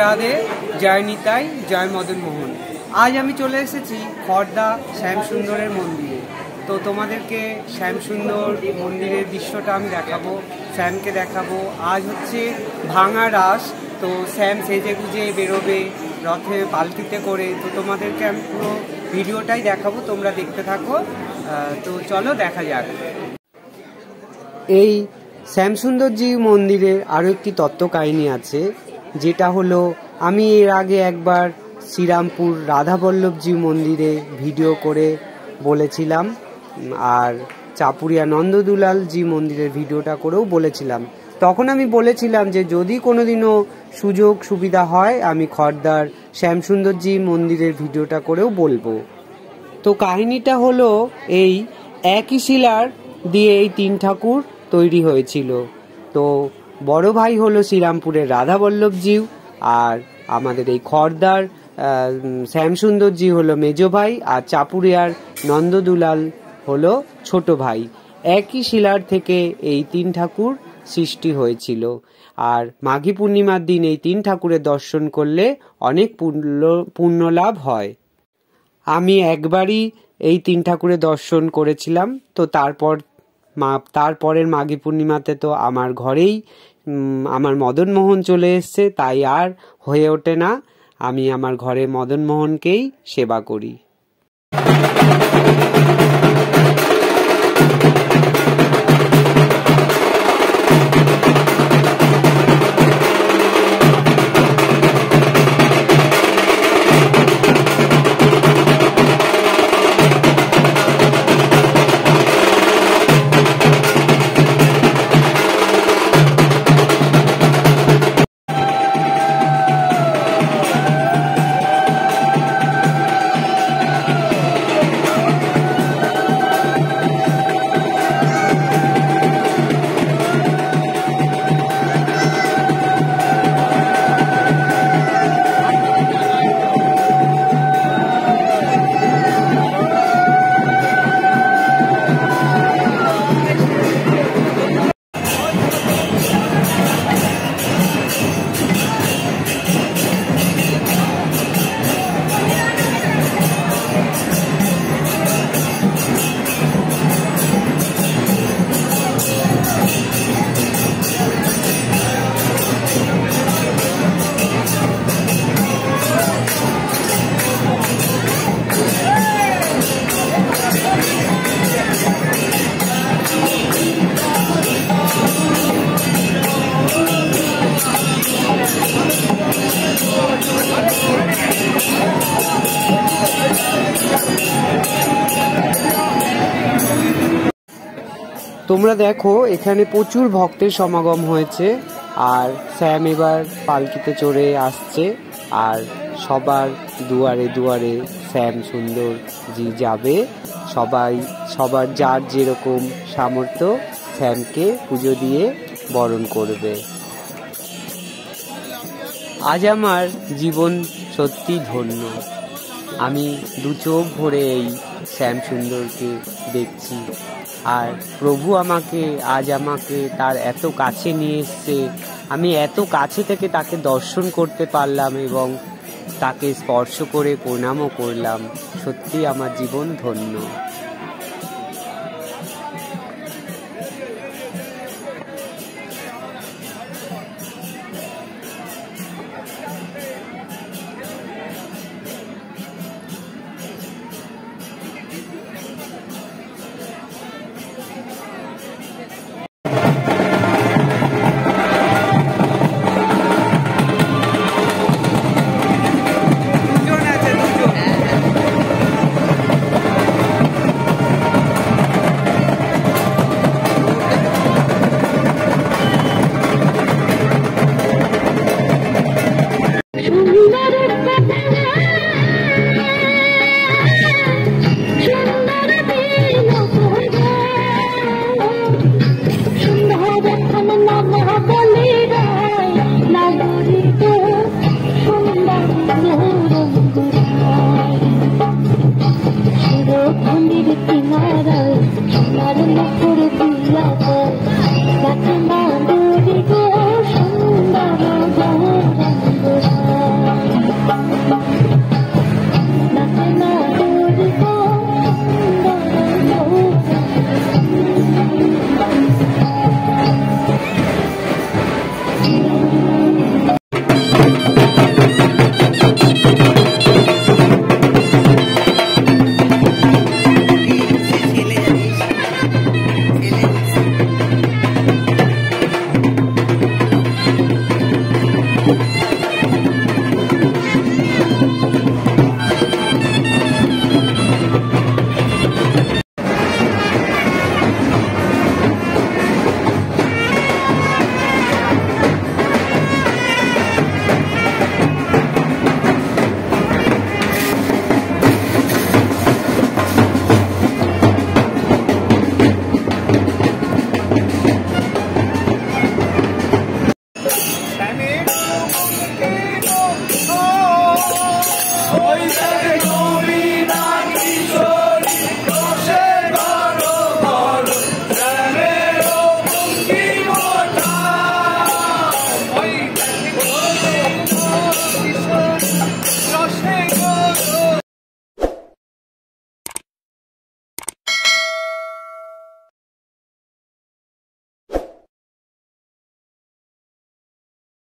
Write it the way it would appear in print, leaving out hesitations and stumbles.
রাধে রাধে, জয় নিতাই, জয় মদন মোহন। আজ আমি চলে এসেছি খড়দা শ্যামসুন্দরের মন্দিরে। তো তোমাদেরকে শ্যামসুন্দর মন্দিরের দৃশ্যটা আমি দেখাবো, শ্যামকে দেখাবো। আজ হচ্ছে ভাঙা রাস, তো শ্যাম সেজে গুজে বেরোবে রথে পালকিতে করে। তো তোমাদেরকে আমি পুরো ভিডিওটাই দেখাবো, তোমরা দেখতে থাকো। তো চলো দেখা যাক। এই শ্যামসুন্দরজি মন্দিরের আরও একটি তত্ত্ব কাহিনী আছে, যেটা হলো আমি এর আগে একবার শ্রীরামপুর রাধাবল্লভজি মন্দিরে ভিডিও করে বলেছিলাম, আর চাপুরিয়া নন্দদুলালজি মন্দিরের ভিডিওটা করেও বলেছিলাম। তখন আমি বলেছিলাম যে যদি কোনোদিনও সুযোগ সুবিধা হয় আমি খড়দার শ্যামসুন্দরজি মন্দিরের ভিডিওটা করেও বলবো। তো কাহিনীটা হলো এই একই শিলার দিয়ে এই তিন ঠাকুর তৈরি হয়েছিল। তো বড় ভাই হলো শ্রীরামপুরের রাধাবল্লভজি, আর আমাদের এই খড়দার শ্যামসুন্দরজি হলো মেজ ভাই, আর চাপুরিয়ার নন্দদুলাল হলো ছোট ভাই। একই শিলার থেকে এই তিন ঠাকুর সৃষ্টি হয়েছিল। আর মাঘী পূর্ণিমার দিন এই তিন ঠাকুরের দর্শন করলে অনেক পুণ্য লাভ হয়। আমি একবারই এই তিন ঠাকুরের দর্শন করেছিলাম। তো তারপরের মাঘী পূর্ণিমাতে তো আমার ঘরেই আমার মদন মোহন চলে এসছে, তাই আর হয়ে ওঠে না, আমি আমার ঘরে মদন মোহনকেই সেবা করি। তোমরা দেখো এখানে প্রচুর ভক্তের সমাগম হয়েছে, আর শ্যাম এবার পালকিতে চড়ে আসছে, আর সবার দুয়ারে দুয়ারে শ্যাম সুন্দর জি যাবে। সবার যার যেরকম সামর্থ্য শ্যামকে পুজো দিয়ে বরণ করবে। আজ আমার জীবন সত্যি ধন্য। আমি দু চোখ ভরে এই শ্যাম সুন্দরকে দেখছি, আর প্রভু আজ আমাকে তার এত কাছে নিয়ে এসছে। আমি এত কাছে থেকে তাকে দর্শন করতে পারলাম এবং তাকে স্পর্শ করে প্রণামও করলাম। সত্যি আমার জীবন ধন্য।